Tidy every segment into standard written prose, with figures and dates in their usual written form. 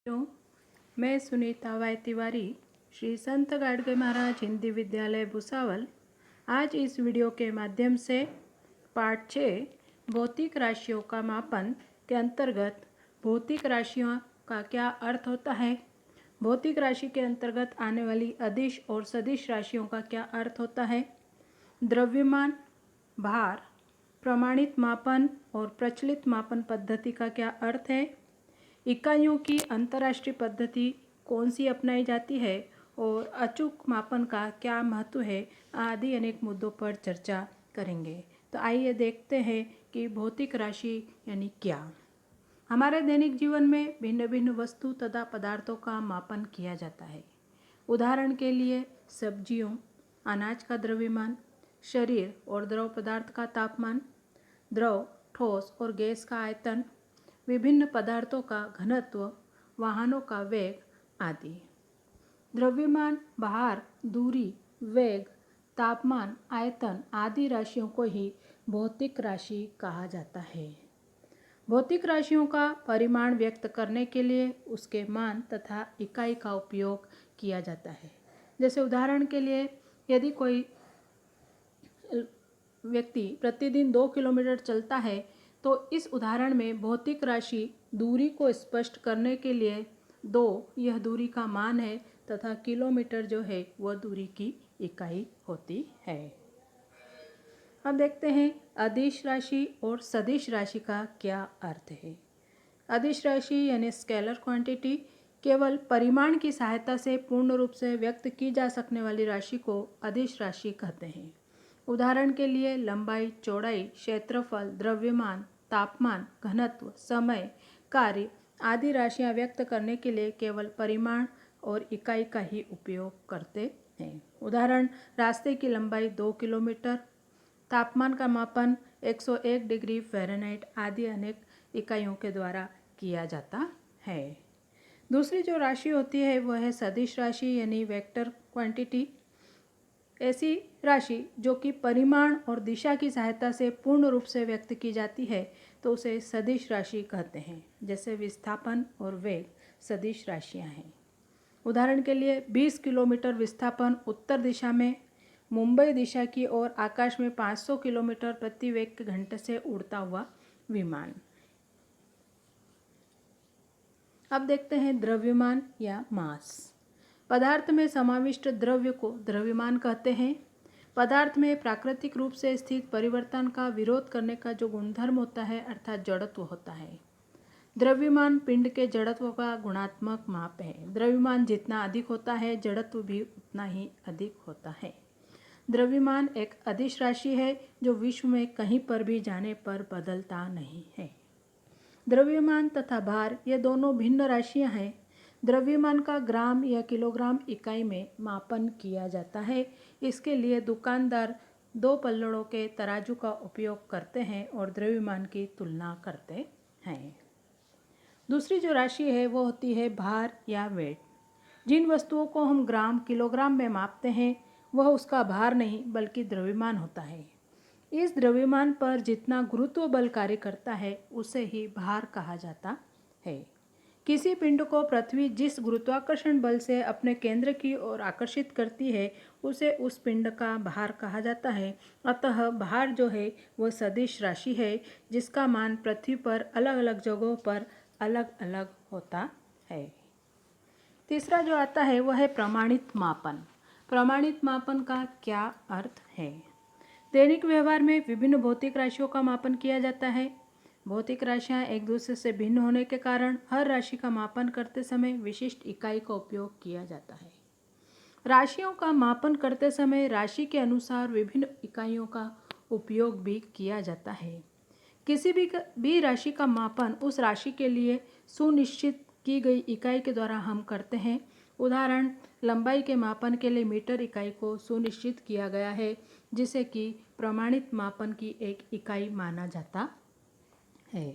हूँ। मैं सुनीता वाई तिवारी, श्री संत गाडगे महाराज हिंदी विद्यालय भुसावल। आज इस वीडियो के माध्यम से पाठ 6 भौतिक राशियों का मापन के अंतर्गत भौतिक राशियों का क्या अर्थ होता है, भौतिक राशि के अंतर्गत आने वाली अदिश और सदिश राशियों का क्या अर्थ होता है, द्रव्यमान, भार, प्रमाणित मापन और प्रचलित मापन पद्धति का क्या अर्थ है, इकाइयों की अंतर्राष्ट्रीय पद्धति कौन सी अपनाई जाती है और अचूक मापन का क्या महत्व है आदि अनेक मुद्दों पर चर्चा करेंगे। तो आइए देखते हैं कि भौतिक राशि यानी क्या। हमारे दैनिक जीवन में भिन्न भिन्न वस्तु तथा पदार्थों का मापन किया जाता है। उदाहरण के लिए सब्जियों, अनाज का द्रव्यमान, शरीर और द्रव पदार्थ का तापमान, द्रव, ठोस और गैस का आयतन, विभिन्न पदार्थों का घनत्व, वाहनों का वेग आदि। द्रव्यमान, भार, दूरी, वेग, तापमान, आयतन आदि राशियों को ही भौतिक राशि कहा जाता है। भौतिक राशियों का परिमाण व्यक्त करने के लिए उसके मान तथा इकाई का उपयोग किया जाता है। जैसे उदाहरण के लिए यदि कोई व्यक्ति प्रतिदिन 2 किलोमीटर चलता है तो इस उदाहरण में भौतिक राशि दूरी को स्पष्ट करने के लिए 2 यह दूरी का मान है तथा किलोमीटर जो है वह दूरी की इकाई होती है। अब देखते हैं अदिश राशि और सदिश राशि का क्या अर्थ है। अदिश राशि यानी स्केलर क्वांटिटी केवल परिमाण की सहायता से पूर्ण रूप से व्यक्त की जा सकने वाली राशि को अदिश राशि कहते हैं। उदाहरण के लिए लंबाई, चौड़ाई, क्षेत्रफल, द्रव्यमान, तापमान, घनत्व, समय, कार्य आदि राशियां व्यक्त करने के लिए केवल परिमाण और इकाई का ही उपयोग करते हैं। उदाहरण, रास्ते की लंबाई 2 किलोमीटर, तापमान का मापन 101 डिग्री फ़ारेनहाइट आदि अनेक इकाइयों के द्वारा किया जाता है। दूसरी जो राशि होती है वह है सदिश राशि यानी वेक्टर क्वांटिटी। ऐसी राशि जो कि परिमाण और दिशा की सहायता से पूर्ण रूप से व्यक्त की जाती है तो उसे सदिश राशि कहते हैं। जैसे विस्थापन और वेग सदिश राशियां हैं। उदाहरण के लिए 20 किलोमीटर विस्थापन उत्तर दिशा में मुंबई दिशा की ओर आकाश में 500 किलोमीटर प्रति वेग घंटे से उड़ता हुआ विमान। अब देखते हैं द्रव्यमान या मास। पदार्थ में समाविष्ट द्रव्य को द्रव्यमान कहते हैं। पदार्थ में प्राकृतिक रूप से स्थित परिवर्तन का विरोध करने का जो गुणधर्म होता है अर्थात जड़त्व होता है। द्रव्यमान पिंड के जड़त्व का गुणात्मक माप है। द्रव्यमान जितना अधिक होता है जड़त्व भी उतना ही अधिक होता है। द्रव्यमान एक अदिश राशि है जो विश्व में कहीं पर भी जाने पर बदलता नहीं है। द्रव्यमान तथा भार ये दोनों भिन्न राशियां हैं। द्रव्यमान का ग्राम या किलोग्राम इकाई में मापन किया जाता है। इसके लिए दुकानदार 2 पल्लड़ों के तराजू का उपयोग करते हैं और द्रव्यमान की तुलना करते हैं। दूसरी जो राशि है वो होती है भार या वेट। जिन वस्तुओं को हम ग्राम, किलोग्राम में मापते हैं वह उसका भार नहीं बल्कि द्रव्यमान होता है। इस द्रव्यमान पर जितना गुरुत्व बल कार्य करता है उसे ही भार कहा जाता है। किसी पिंड को पृथ्वी जिस गुरुत्वाकर्षण बल से अपने केंद्र की ओर आकर्षित करती है उसे उस पिंड का भार कहा जाता है। अतः भार जो है वह सदिश राशि है जिसका मान पृथ्वी पर अलग अलग जगहों पर अलग अलग होता है। तीसरा जो आता है वह है प्रमाणित मापन। प्रमाणित मापन का क्या अर्थ है। दैनिक व्यवहार में विभिन्न भौतिक राशियों का मापन किया जाता है। भौतिक राशियां एक दूसरे से भिन्न होने के कारण हर राशि का मापन करते समय विशिष्ट इकाई का उपयोग किया जाता है। राशियों का मापन करते समय राशि के अनुसार विभिन्न इकाइयों का उपयोग भी किया जाता है। किसी भी राशि का मापन उस राशि के लिए सुनिश्चित की गई इकाई के द्वारा हम करते हैं। उदाहरण, लंबाई के मापन के लिए मीटर इकाई को सुनिश्चित किया गया है जिसे कि प्रमाणित मापन की एक इकाई माना जाता है।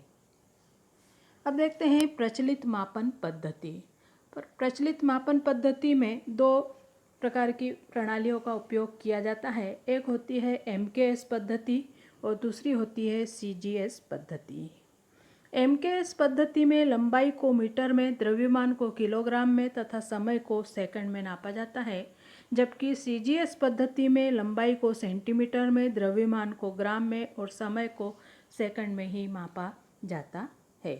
अब देखते हैं प्रचलित मापन पद्धति। प्रचलित मापन पद्धति में 2 प्रकार की प्रणालियों का उपयोग किया जाता है। एक होती है MKS पद्धति और दूसरी होती है CGS पद्धति। एमकेएस पद्धति में लंबाई को मीटर में, द्रव्यमान को किलोग्राम में तथा समय को सेकंड में नापा जाता है, जबकि सीजीएस पद्धति में लंबाई को सेंटीमीटर में, द्रव्यमान को ग्राम में और समय को सेकंड में ही मापा जाता है।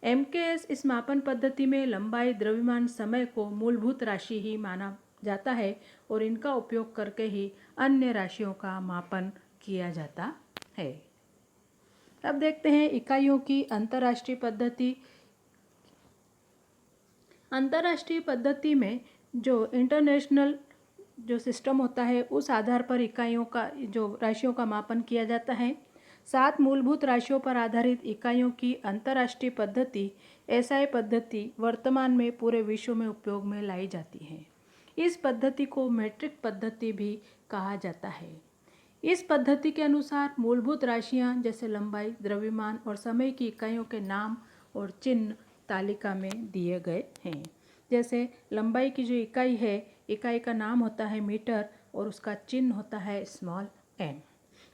एमकेएस इस मापन पद्धति में लंबाई, द्रव्यमान, समय को मूलभूत राशि ही माना जाता है और इनका उपयोग करके ही अन्य राशियों का मापन किया जाता है। अब देखते हैं इकाइयों की अंतर्राष्ट्रीय पद्धति। अंतर्राष्ट्रीय पद्धति में जो इंटरनेशनल जो सिस्टम होता है उस आधार पर इकाइयों का जो राशियों का मापन किया जाता है। 7 मूलभूत राशियों पर आधारित इकाइयों की अंतर्राष्ट्रीय पद्धति एसआई पद्धति वर्तमान में पूरे विश्व में उपयोग में लाई जाती है। इस पद्धति को मीट्रिक पद्धति भी कहा जाता है। इस पद्धति के अनुसार मूलभूत राशियां जैसे लंबाई, द्रव्यमान और समय की इकाइयों के नाम और चिन्ह तालिका में दिए गए हैं। जैसे लंबाई की जो इकाई है, इकाई का नाम होता है मीटर और उसका चिन्ह होता है स्मॉल m।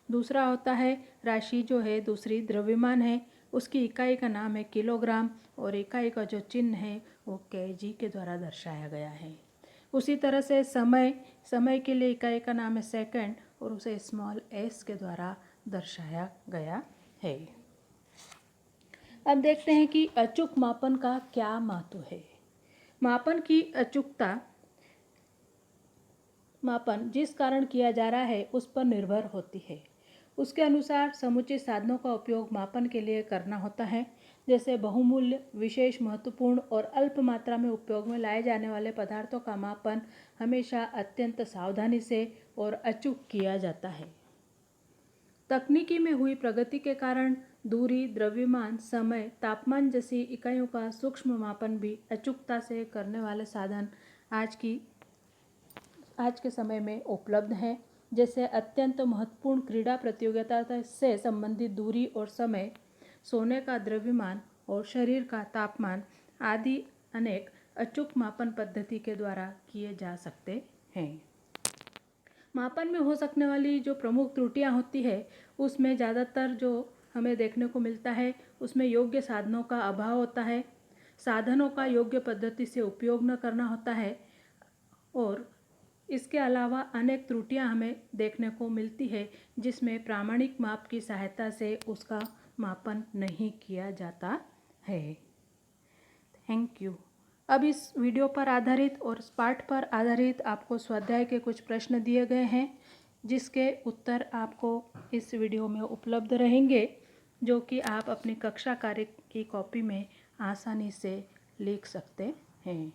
दूसरा होता है राशि जो है दूसरी द्रव्यमान है, उसकी इकाई का नाम है किलोग्राम और इकाई का जो चिन्ह है वो केजी के द्वारा दर्शाया गया है। उसी तरह से समय के लिए इकाई का नाम है सेकंड और उसे स्मॉल s के द्वारा दर्शाया गया है। अब देखते हैं कि अचूक मापन का क्या महत्व है। मापन की अचूकता मापन जिस कारण किया जा रहा है उस पर निर्भर होती है। उसके अनुसार समुचित साधनों का उपयोग मापन के लिए करना होता है। जैसे बहुमूल्य, विशेष, महत्वपूर्ण और अल्प मात्रा में उपयोग में लाए जाने वाले पदार्थों का मापन हमेशा अत्यंत सावधानी से और अचूक किया जाता है। तकनीकी में हुई प्रगति के कारण दूरी, द्रव्यमान, समय, तापमान जैसी इकाइयों का सूक्ष्म मापन भी अचूकता से करने वाले साधन आज के समय में उपलब्ध हैं। जैसे अत्यंत महत्वपूर्ण क्रीड़ा प्रतियोगिता से संबंधित दूरी और समय, सोने का द्रव्यमान और शरीर का तापमान आदि अनेक अचूक मापन पद्धति के द्वारा किए जा सकते हैं। मापन में हो सकने वाली जो प्रमुख त्रुटियां होती है उसमें ज़्यादातर जो हमें देखने को मिलता है उसमें योग्य साधनों का अभाव होता है, साधनों का योग्य पद्धति से उपयोग न करना होता है और इसके अलावा अनेक त्रुटियां हमें देखने को मिलती है जिसमें प्रामाणिक माप की सहायता से उसका मापन नहीं किया जाता है। Thank you. अब इस वीडियो पर आधारित और इस पाठ पर आधारित आपको स्वाध्याय के कुछ प्रश्न दिए गए हैं जिसके उत्तर आपको इस वीडियो में उपलब्ध रहेंगे, जो कि आप अपनी कक्षा कार्य की कॉपी में आसानी से लिख सकते हैं।